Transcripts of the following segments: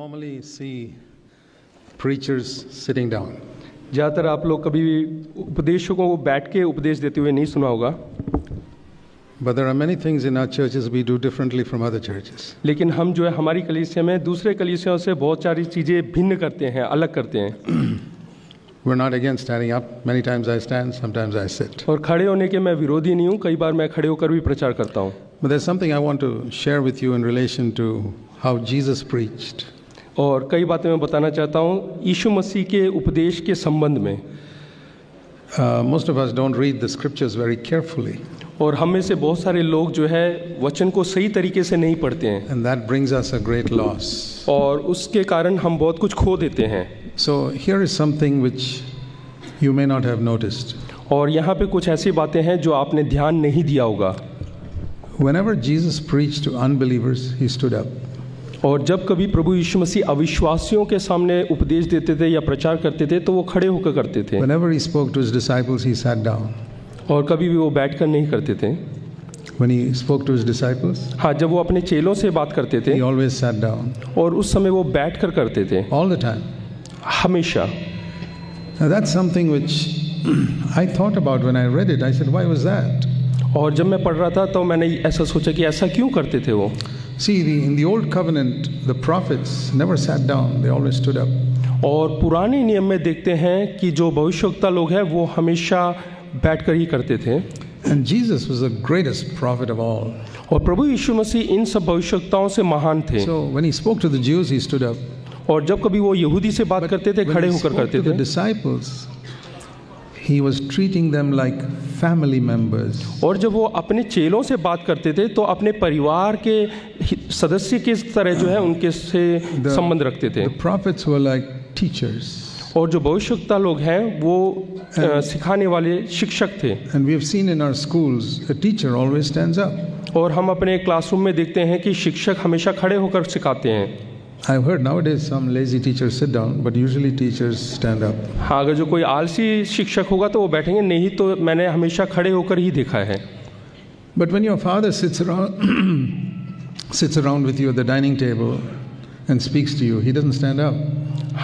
normally see preachers sitting down. ज़्यादातर आप लोग कभी उपदेशकों को बैठ के उपदेश देते हुए नहीं सुना होगा, But there are many things in our churches we do differently from other churches. लेकिन हम जो है हमारी कलीसिया में दूसरे कलीसियाओं से बहुत सारी चीज़ें भिन्न करते हैं, अलग करते हैं। We're not against standing up. Many times I stand, sometimes I sit. और खड़े होने के मैं विरोधी नहीं हूँ, कई बार मैं खड़े होकर भी प्रचार करता हूँ। But there's something I want to share with you in relation to how Jesus preached. और कई बातें मैं बताना चाहता हूँ यीशु मसीह के उपदेश के संबंध में। Most of us don't read the scriptures very carefully, और हम में से बहुत सारे लोग जो है वचन को सही तरीके से नहीं पढ़ते हैं, and that brings us a great loss. और उसके कारण हम बहुत कुछ खो देते हैं। So here is something which you may not have noticed. और यहाँ पे कुछ ऐसी बातें हैं जो आपने ध्यान नहीं दिया होगा। Whenever Jesus preached to unbelievers, he stood up. और जब कभी प्रभु यीशु मसीह अविश्वासियों के सामने उपदेश देते थे या प्रचार करते थे तो वो खड़े होकर करते थे। Whenever he spoke to his disciples, he sat down. और कभी भी वो बैठकर नहीं करते थे। When he spoke to his disciples, हाँ, जब वो अपने चेलों से बात करते थे he always sat down. और उस समय वो बैठकर करते थे, All the time. हमेशा। Now that's something which I thought about when I read it. I said, why was that? और जब मैं पढ़ रहा था तो मैंने ऐसा सोचा कि ऐसा क्यों करते थे वो। See, in the old covenant, the prophets never sat down. They always stood up. और पुराने नियम में देखते हैं कि जो भविष्यवक्ता लोग हैं वो हमेशा बैठकर ही करते थे। And Jesus was the greatest prophet of all. और प्रभु यीशु मसीह इन सब भविष्यवक्ताओं से महान थे। So when he spoke to the Jews, he stood up. और जब कभी वो यहूदी से बात करते थे खड़े होकर करते The थे। disciples, he was treating them like family members. और जब वो अपने चेलों से बात करते थे तो अपने परिवार के सदस्य के तरह जो है उनके से संबंध रखते थे। The prophets were like teachers. और जो भविष्यवक्ता लोग हैं वो सिखाने वाले शिक्षक थे। And we have seen in our schools, a teacher always stands up. और हम अपने क्लासरूम में देखते हैं कि शिक्षक हमेशा खड़े होकर सिखाते हैं। I've heard nowadays some lazy teachers sit down, but usually teachers stand up. हाँ, अगर जो कोई आलसी शिक्षक होगा तो वो बैठेंगे, नहीं तो मैंने हमेशा खड़े होकर ही देखा है। But when your father sits around with you at the dining table and speaks to you, he doesn't stand up.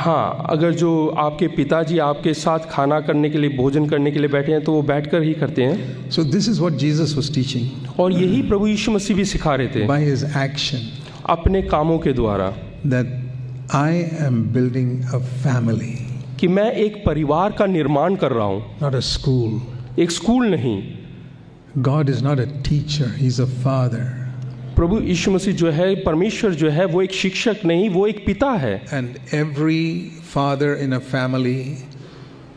हाँ, अगर जो आपके पिताजी आपके साथ खाना करने के लिए, भोजन करने के लिए बैठे हैं तो वो बैठकर ही करते हैं। So this is what Jesus was teaching. और यही प्रभु यीशु मसीह भी सिखा रहे थे by his action, अपने कामों के द्वारा, that I am building a family, कि मैं एक परिवार का निर्माण कर रहा हूँ, not a school. एक स्कूल नहीं। God is not a teacher, he's a father. प्रभु यीशु मसीह जो है, परमेश्वर जो है, वो एक शिक्षक नहीं, वो एक पिता है। And every father in a family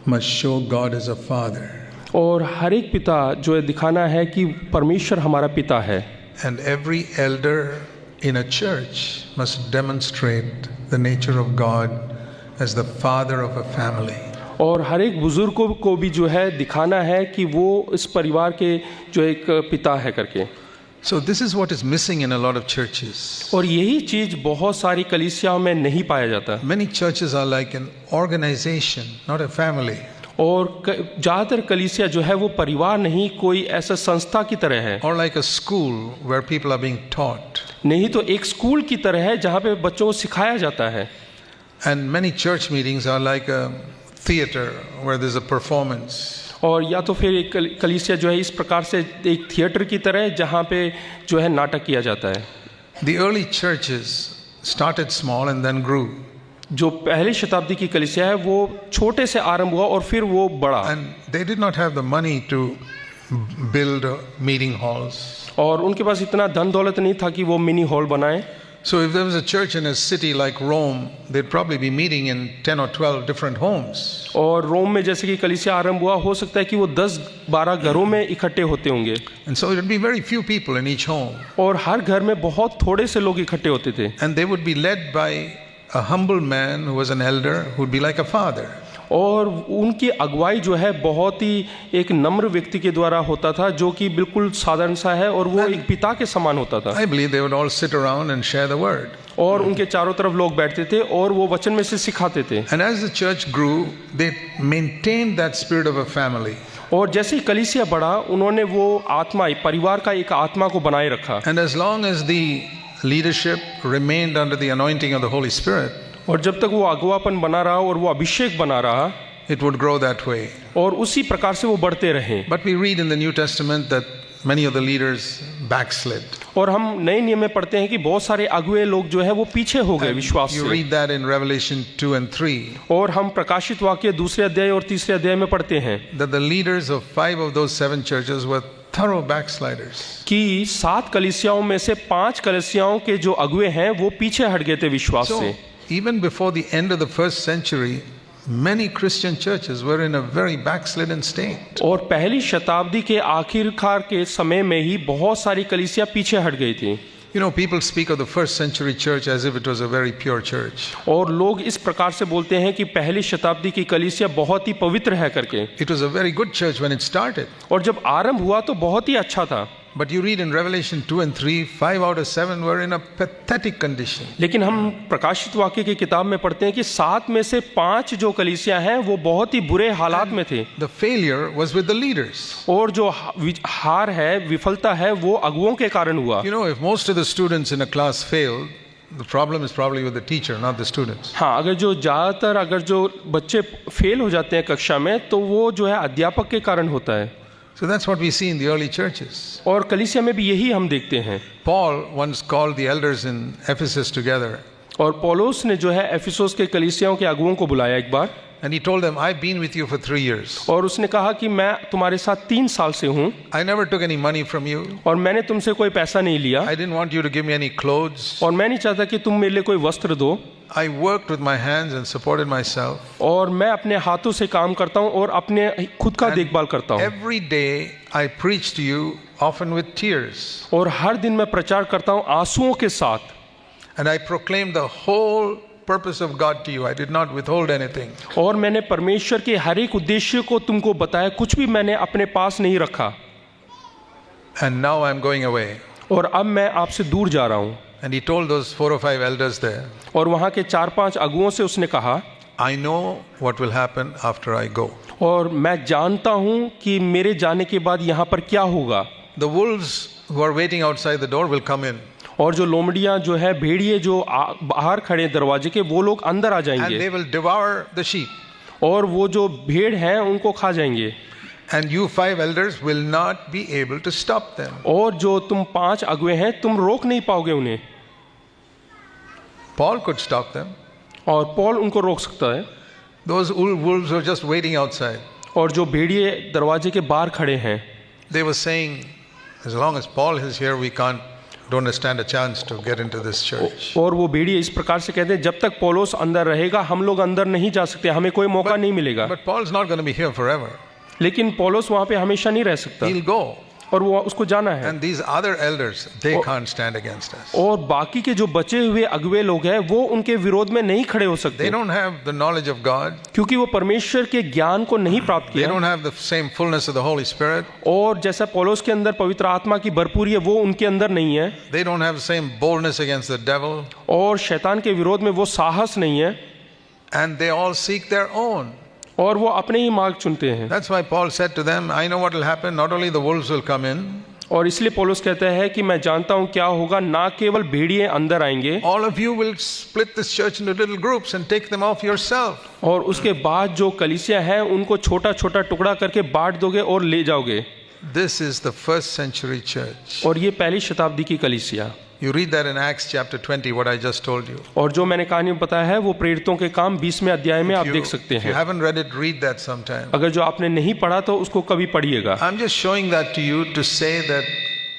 must show God as a father. और हर एक पिता जो है दिखाना है कि परमेश्वर हमारा पिता है। And every elder in a church must demonstrate the nature of God as the father of a family. और हर एक बुजुर्ग को भी जो है दिखाना है कि वो इस परिवार के जो एक पिता है करके। So this is what is missing in a lot of churches. और यही चीज बहुत सारी कलीसियाओं में नहीं पाया जाता। Many churches are like an organization, not a family. और ज़्यादातर कलीसिया जो है वो परिवार नहीं, कोई ऐसा संस्था की तरह है। Or like a school where people are being taught. नहीं तो एक स्कूल की तरह है जहाँ पे बच्चों को सिखाया जाता है। And many church meetings are like a theater where there's a performance. और या तो फिर एक कलीसिया जो है इस प्रकार से एक थिएटर की तरह है जहाँ पे जो है नाटक किया जाता है। The early churches started small and then grew. जो पहली शताब्दी की कलीसिया है वो छोटे से आरंभ हुआ और फिर वो बढ़ा। And they did not have the money to build meeting halls. और उनके पास इतना धन दौलत नहीं था कि वो मिनी हॉल बनाए। So if there was a church in a city like Rome, they'd probably be meeting in 10 or 12 different homes. और रोम में जैसे कि कलीसिया आरंभ हुआ, हो सकता है कि वो 10-12 घरों में इकट्ठे होते होंगे। And so it'd be very few people in each home. और हर घर में बहुत थोड़े से लोग इकट्ठे होते थे। And they would be led by a humble man who was an elder, who would be like a father. और उनकी अगुवाई जो है बहुत ही एक नम्र व्यक्ति के द्वारा होता था जो कि बिल्कुल साधारण सा है और वो एक पिता के समान होता था। I believe they would all sit around and share the word. और उनके चारों तरफ लोग बैठते थे और वो वचन में से सिखाते थे। And as the church grew, they maintained that spirit of a family. और जैसे ही कलीसिया बढ़ा, उन्होंने वो आत्मा, परिवार का एक आत्मा को बनाए रखा। And as long as the leadership remained under the anointing of the Holy Spirit, और जब तक वो अगुवापन बना रहा और वो अभिषेक बना रहा, it would grow that way. और उसी प्रकार से वो बढ़ते रहे. But we read in the New Testament that many of the leaders backslid. और हम नए नियम में पढ़ते हैं कि बहुत सारे अगुए लोग जो है वो पीछे हो गए विश्वास You से. read that in Revelation 2 and 3, और हम प्रकाशित वाक्य दूसरे अध्याय और तीसरे अध्याय में पढ़ते हैं that the leaders of 5 of those 7 churches were thorough backsliders. कि 7 कलीसियाओं में से 5 कलीसियाओं के जो अगुए हैं वो पीछे हट गए थे विश्वास So, से. even before the end of the first century, many Christian churches were in a very backslidden state. और पहली शताब्दी के आखिरकार के समय में ही बहुत सारी कलीसिया पीछे हट गई थी. You know, people speak of the first century church as if it was a very pure church. और लोग इस प्रकार से बोलते हैं कि पहली शताब्दी की कलीसिया बहुत ही पवित्र है करके. It was a very good church when it started. और जब आरंभ हुआ तो बहुत ही अच्छा था. But you read in Revelation 2 and 3, 5 out of 7 were in a pathetic condition. लेकिन हम प्रकाशित वाक्य की किताब में पढ़ते हैं कि 7 में से 5 जो कलीसिया हैं वो बहुत ही बुरे हालात में थे. The failure was with the leaders. और जो हार है, विफलता है, वो अगुओं के कारण हुआ. You know, if most of the students in a class failed, the problem is probably with the teacher, not the students. हाँ, अगर जो बच्चे फेल हो जाते हैं कक्षा में तो वो जो है अध्यापक के कारण होता है. So that's what we see in the early churches. और कलीसिया में भी यही हम देखते हैं. Paul once called the elders in Ephesus together. और पौलुस ने जो है एफिसुस के कलीसियाओं के अगुओं को बुलाया एक बार. And he told them, I've been with you for 3 years. और उसने कहा कि मैं तुम्हारे साथ 3 साल से हूँ. I never took any money from you. और मैंने तुमसे कोई पैसा नहीं लिया. I didn't want you to give me any clothes. और मैं नहीं चाहता कि तुम मेरे लिए कोई वस्त्र दो. I worked with my hands and supported myself. और मैं अपने हाथों से काम करता हूँ और अपने खुद का देखभाल करता हूँ. Every day I preach to you, often with tears. और हर दिन मैं प्रचार करता हूँ आंसुओं के साथ. And I proclaimed the whole purpose of God to you. I did not withhold anything. और मैंने परमेश्वर के हर एक उद्देश्य को तुमको बताया, कुछ भी मैंने अपने पास नहीं रखा. And now I'm going away. और अब मैं आपसे दूर जा रहा हूँ. And he told those 4 or 5 elders there, और वहाँ के 4-5 अगुओं से उसने कहा, I know what will happen after I go. और मैं जानता हूँ कि मेरे जाने के बाद यहाँ पर क्या होगा. The wolves who are waiting outside the door will come in. और जो लोमड़ियाँ जो है, भेड़िए जो बाहर खड़े दरवाजे के, वो लोग अंदर आ And जाएंगे. they will devour the sheep. और वो जो भेड़ हैं उनको खा जाएंगे. And you 5 elders will not be able to stop them. और जो तुम 5 अगुए हैं तुम रोक नहीं पाओगे उन्हें. Paul could stop them. और पौल उनको रोक सकता है. Those wolves were just waiting outside. और जो भेड़िए दरवाजे के बाहर खड़े हैं, They were saying, as long as Paul is here, we don't stand a chance to get into this church. और वो भेड़िए इस प्रकार से कहते हैं, जब तक पौलुस अंदर रहेगा हम लोग अंदर नहीं जा सकते, हमें कोई मौका नहीं मिलेगा. But Paul's not going to be here forever. लेकिन पौलुस वहाँ पे हमेशा नहीं रह सकता. He'll go. और वो उसको जाना है. And these other elders, they can't stand against us. और बाकी के जो बचे हुए अगुए लोग हैं वो उनके विरोध में नहीं खड़े हो सकते. They don't have the knowledge of God. क्योंकि वो परमेश्वर के ज्ञान को नहीं प्राप्त They किया. don't have the same fullness of the Holy Spirit. और जैसा पौलुस के अंदर पवित्र आत्मा की भरपूरी है वो उनके अंदर नहीं है. They don't have the same boldness against the devil. और शैतान के विरोध में वो साहस नहीं है. And they all seek their own. और वो अपने ही मार्ग चुनते हैं. That's why Paul said to them, I know what will happen. Not only the wolves will come in. और इसलिए पौलुस कहता है कि मैं जानता हूं क्या होगा, ना केवल भेड़िए अंदर आएंगे. All of you will split this church into little groups and take them off yourself. और उसके बाद जो कलीसिया है उनको छोटा छोटा टुकड़ा करके बांट दोगे और ले जाओगे. This is the first century church. और ये पहली शताब्दी की कलीसिया. You read that in Acts chapter 20, what I just told you. और जो मैंने कहानी बताया है वो प्रेरितों के काम 20वें अध्याय में आप देख सकते If you हैं. haven't read it, read that sometime. अगर जो आपने नहीं पढ़ा तो उसको कभी पढ़िएगा. I'm just showing that to you to say that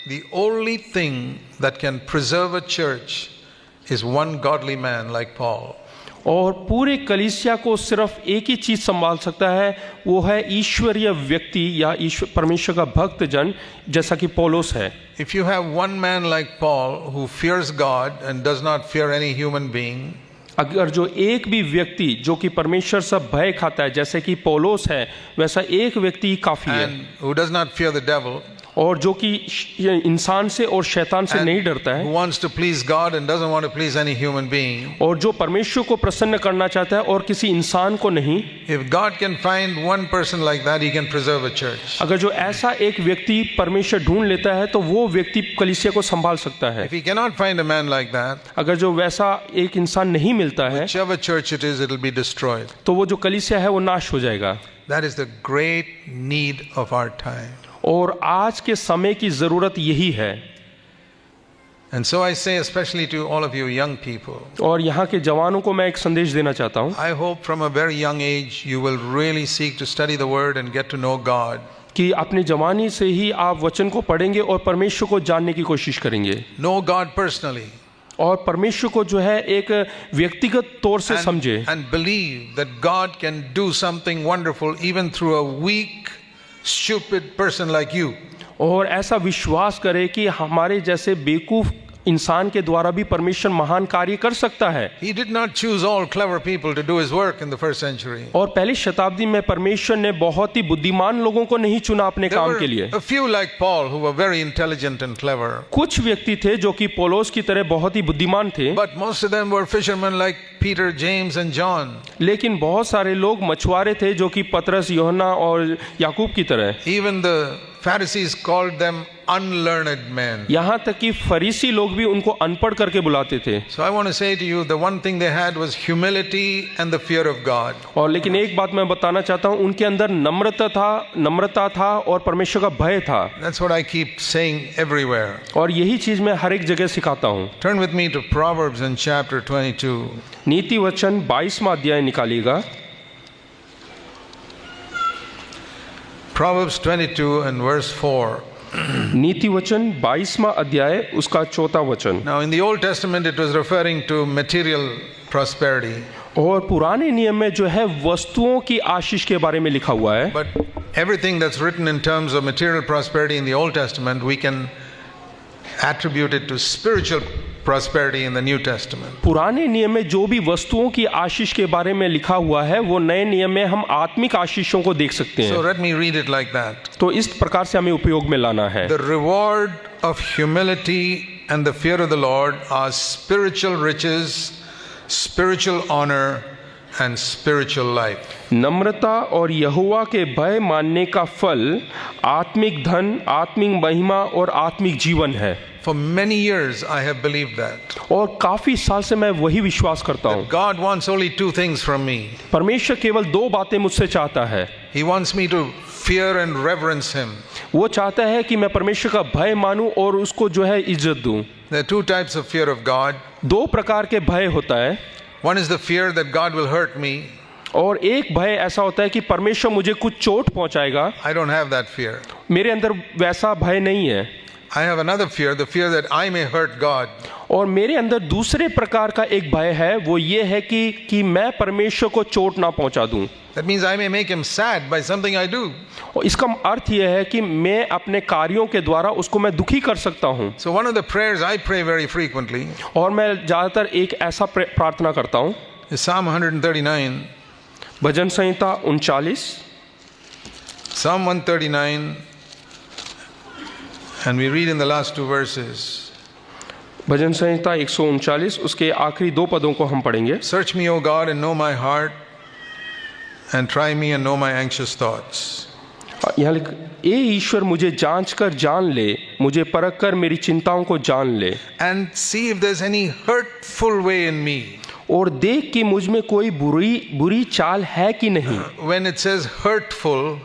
the only thing that can preserve a church is one godly man like Paul. और पूरे कलीसिया को सिर्फ एक ही चीज संभाल सकता है, वो है ईश्वरीय व्यक्ति या ईश्वर परमेश्वर का भक्त जन जैसा कि पौलुस है. If you have one man like Paul who fears God and does not fear any human being, अगर जो एक भी व्यक्ति जो कि परमेश्वर से भय खाता है जैसे कि पौलुस है, वैसा एक व्यक्ति काफी है. and who does not fear the devil, और जो कि ये इंसान से और शैतान से नहीं डरता who है, wants to please God and doesn't want to please any human being. और जो परमेश्वर को प्रसन्न करना चाहता है और किसी इंसान को नहीं, If God can find one person like that, He can preserve a church. अगर जो ऐसा एक व्यक्ति परमेश्वर ढूंढ लेता है तो वो व्यक्ति कलीसिया को संभाल सकता है। If He cannot find a man like that, अगर जो वैसा एक इंसान नहीं मिलता है whichever church it is, it will be destroyed. तो वो जो कलीसिया है वो नाश हो जाएगा। That is the great need of our time. और आज के समय की जरूरत यही है। And so I say, especially to all of you young people, और यहाँ के जवानों को मैं एक संदेश देना चाहता हूँ I hope from a very young age you will really seek to study the Word and get to know God. कि अपनी जवानी से ही आप वचन को पढ़ेंगे और परमेश्वर को जानने की कोशिश करेंगे, Know God personally. और परमेश्वर को जो है एक व्यक्तिगत तौर से समझे, And believe that God can do something wonderful even through a weak, stupid person like you. और ऐसा विश्वास करे कि हमारे जैसे बेवकूफ इंसान के द्वारा भी परमेश्वर महान कार्य कर सकता है। He did not choose all clever people to do His work in the first century. और पहली शताब्दी में परमेश्वर ने बहुत ही बुद्धिमान लोगों को नहीं चुना अपने There काम were के लिए। a few like Paul who were very intelligent and clever. कुछ व्यक्ति थे जो कि पौलुस की तरह बहुत ही बुद्धिमान थे, But most of them were fishermen like Peter, James and John. लेकिन बहुत सारे लोग मछुआरे थे जो कि पतरस, यूहन्ना और याकूब की तरह। Even the Pharisees called them unlearned men. यहाँ तक कि फरीसी लोग भी उनको अनपढ़ करके बुलाते थे। So I want to say to you, the one thing they had was humility and the fear of God. और लेकिन एक बात मैं बताना चाहता हूँ, उनके अंदर नम्रता था और परमेश्वर का भय था। That's what I keep saying everywhere. और यही चीज मैं हर एक जगह सिखाता हूँ। Turn with me to Proverbs in chapter 22. नीति वचन 22वां अध्याय निकालिएगा। Proverbs 22 and verse 4. नीति वचन 22वां अध्याय उसका 4था वचन। Now in the Old Testament it was referring to material prosperity. और पुराने नियम में जो है वस्तुओं की आशीष के बारे में लिखा हुआ है। But everything that's written in terms of material prosperity in the Old Testament, we can attribute it to spiritual prosperity in the New Testament. पुराने नियम में जो भी वस्तुओं की आशीष के बारे में लिखा हुआ है वो नए नियम में हम आत्मिक आशीषों को देख सकते So हैं। let me read it like that. तो इस प्रकार से हमें उपयोग में लाना है। The reward of humility and the fear of the Lord are spiritual riches, spiritual honor and spiritual life. नम्रता और यहोवा के भय मानने का फल आत्मिक धन, आत्मिक महिमा और आत्मिक जीवन है। For many years I have believed that. और काफी साल से मैं वही विश्वास करता हूँ। God wants only two things from me. परमेश्वर केवल दो बातें मुझसे चाहता है। He wants me to fear and reverence Him. वो चाहता है कि मैं परमेश्वर का भय मानूं और उसको जो है इज्जत दूं। There are two types of fear of God. दो प्रकार के भय होता है। One is the fear that God will hurt me. और एक भय ऐसा होता है कि परमेश्वर मुझे कुछ चोट पहुंचाएगा। I don't have that fear. मेरे अंदर वैसा भय नहीं है। I have another fear, the fear that I may hurt God. और मेरे अंदर दूसरे प्रकार का एक भय है, वो ये है कि मैं परमेश्वर को चोट ना पहुंचा दूं। That means I may make Him sad by something I do. और इसका अर्थ यह है कि मैं अपने कार्यों के द्वारा उसको मैं दुखी कर सकता हूं। So one of the prayers I pray very frequently और मैं ज्यादातर एक ऐसा प्रार्थना करता हूं, is Psalm 139. Bhajan Samhita 39। Psalm 139, and we read in the last two verses. भजन संहिता 139 उसके आखिरी दो पदों को हम पढ़ेंगे। Search me, O God, and know my heart, and try me and know my anxious thoughts. यहाँ लिख, ए ईश्वर मुझे जांच कर जान ले, मुझे परख कर मेरी चिंताओं को जान ले, And see if there's any hurtful way in me. और देख कि मुझ में कोई बुरी चाल है कि नहीं। When it says hurtful,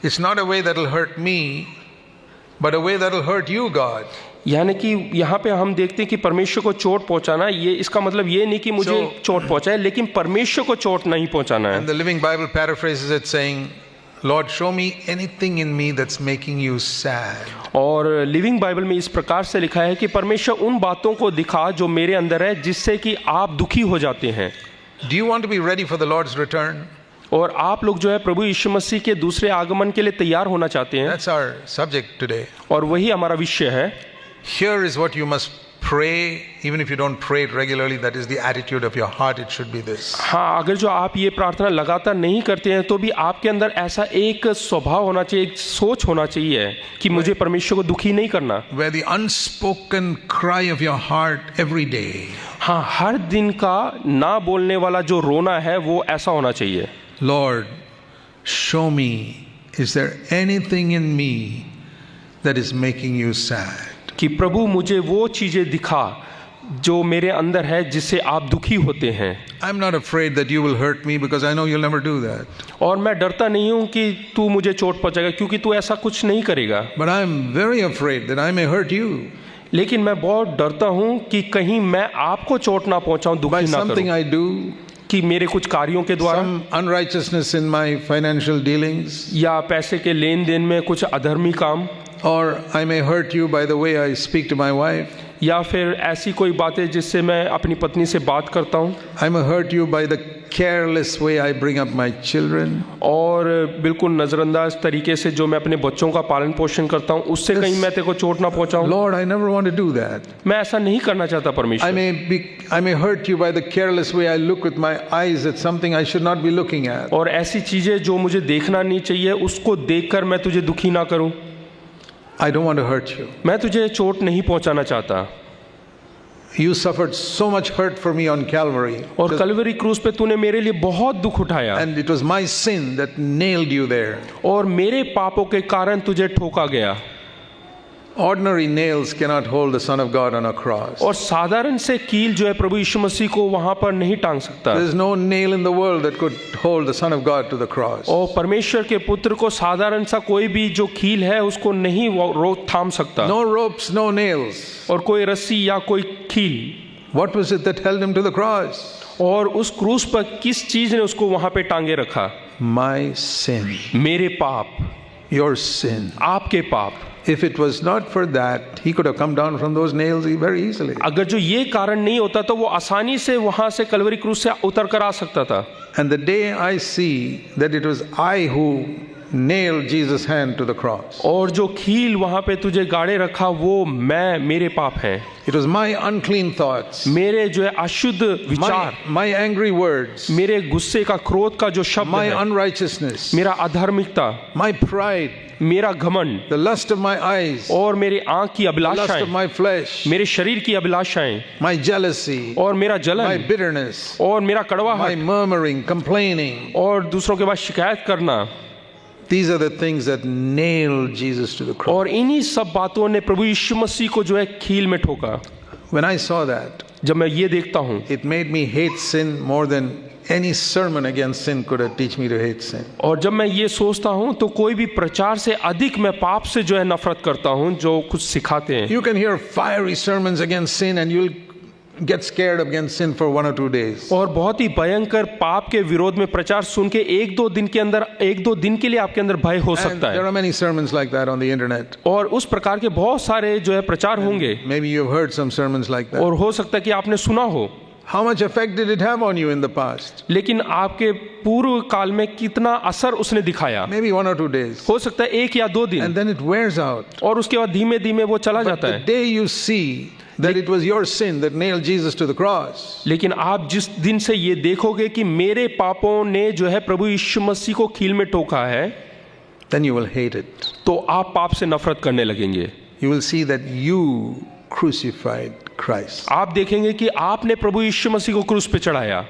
it's not a way that will hurt me, but a way that will hurt you, God. यानी कि यहाँ पे हम देखते हैं कि परमेश्वर को चोट पहुंचाना, ये इसका मतलब ये नहीं कि मुझे चोट पहुंचाए, लेकिन परमेश्वर को चोट नहीं पहुंचाना है। And the Living Bible paraphrases it saying, Lord, show me anything in me that's making you sad. और लिविंग बाइबल में इस प्रकार से लिखा है कि परमेश्वर उन बातों को दिखा जो मेरे अंदर है जिससे कि आप दुखी हो जाते हैं। Do you want to be ready for the Lord's return? और आप लोग जो है प्रभु यीशु मसीह के दूसरे आगमन के लिए तैयार होना चाहते हैं। That's our subject today. और वही हमारा विषय है। Here is what you must pray, even if you don't pray it regularly, that is the attitude of your heart, it should be this. हाँ, अगर जो आप ये प्रार्थना लगातार नहीं करते हैं तो भी आपके अंदर ऐसा एक स्वभाव होना चाहिए, एक सोच होना चाहिए कि मुझे परमेश्वर को दुखी नहीं करना। Where the unspoken cry of your heart every day, हाँ, हर दिन का ना बोलने वाला जो रोना है वो ऐसा होना चाहिए। Lord, show me, is there anything in me that is making you sad? कि प्रभु मुझे वो चीजें दिखा जो मेरे अंदर है जिससे आप दुखी होते हैं। I'm not afraid that you will hurt me because I know you'll never do that. और मैं डरता नहीं हूं कि तू मुझे चोट पहुंचाएगा, क्योंकि तू ऐसा कुछ नहीं करेगा। But I'm very afraid that I may hurt you लेकिन मैं बहुत डरता हूं कि कहीं मैं आपको चोट ना पहुंचाऊं, by दुखी ना something करूं, I do, कि मेरे कुछ कार्यों के द्वारा some unrighteousness in my financial dealings, या पैसे के लेन देन में कुछ अधर्मी काम, or I may hurt you by the way I speak to my wife. या फिर ऐसी कोई बातें जिससे मैं अपनी पत्नी से बात करता हूं, I may hurt you by the careless way I bring up my children. और बिल्कुल नज़रअंदाज तरीके से जो मैं अपने बच्चों का पालन पोषण करता हूं, उससे कहीं मैं तेरे को चोट ना पहुंचाऊं। Lord, I never want to do that. मैं ऐसा नहीं करना चाहता I परमेश्वर। may hurt you by the careless way I look with my eyes at something I should not be looking at. और ऐसी चीजें जो मुझे देखना नहीं चाहिए उसको देखकर मैं तुझे दुखी ना करूं। I don't want to hurt you. मैं तुझे चोट नहीं पहुंचाना चाहता। You suffered so much hurt for me on Calvary. और कलवरी क्रूस पे तूने मेरे लिए बहुत दुख उठाया, And it was my sin that nailed you there. और मेरे पापों के कारण तुझे ठोका गया। Ordinary nails cannot hold the Son of God on a cross. और साधारण से कील जो है प्रभु यीशु मसीह को वहां पर नहीं टांग सकता। There is no nail in the world that could hold the Son of God to the cross. और परमेश्वर के पुत्र को साधारण सा कोई भी जो कील है उसको नहीं वो रोक थाम सकता। No ropes, no nails. और कोई रस्सी या कोई कील। What was it that held him to the cross? और उस क्रूस पर किस चीज ने उसको वहां पे टांगे रखा? My sin. मेरे पाप, Your sin. आपके पाप। If it was not for that, he could have come down from those nails very easily. अगर जो ये कारण नहीं होता तो वो आसानी से वहां से कलवरी क्रूस से उतर कर आ सकता था। And the day I see that it was I who nailed Jesus' hand to the cross. और जो कील वहां पे तुझे गाड़े रखा वो मेरे पाप हैं। It was my unclean thoughts, मेरे जो है अशुद्ध विचार, my angry words, मेरे गुस्से का, क्रोध का जो शब्द my है, unrighteousness, मेरा अधार्मिकता, my pride, मेरा घमंड, the lust of my eyes, और मेरे आंख की the lust of अभिलाषाएं, my flesh, मेरे शरीर की अभिलाषाएं, my jealousy, और मेरा my जलन, bitterness, और मेरा my कड़वाहट, murmuring, complaining. और दूसरों के बाद शिकायत करना। These are the things that nailed Jesus to the cross. और इन्हीं सब बातों ने प्रभु यीशु मसीह को जो है कील में ठोका। When I saw that, जब मैं ये देखता हूँ, it made me hate sin more than any sermon against sin could have teach me to hate sin. और जब मैं ये सोचता हूँ तो कोई भी प्रचार से अधिक मैं पाप से जो है नफरत करता हूँ जो कुछ सिखाते हैं। You can hear fiery sermons against sin and you'll get scared against sin for 1 or 2 days. और बहुत ही भयंकर पाप के विरोध में प्रचार सुन के एक दो दिन के लिए आपके अंदर भय हो And सकता there है। are many sermons like that on the internet. और उस प्रकार के बहुत सारे जो है प्रचार होंगे, Maybe you've heard some sermons like that. और हो सकता है कि आपने सुना हो। How much effect did it have on you in the past? लेकिन आपके पूर्व काल में कितना असर उसने दिखाया? Maybe 1 or 2 days. हो सकता है 1 या 2 And दिन, then it wears out. और उसके बाद धीमे धीमे वो चला But जाता the है। day you see that it was your sin that nailed Jesus to the cross, लेकिन आप जिस दिन से ये देखोगे कि मेरे पापों ने जो है प्रभु यीशु मसीह को कील में ठोका है, then you will hate it. तो आप पाप से नफरत करने लगेंगे। You will see that you crucified Christ. आप देखेंगे कि आपने प्रभु यीशु मसीह को क्रूस पे चढ़ाया।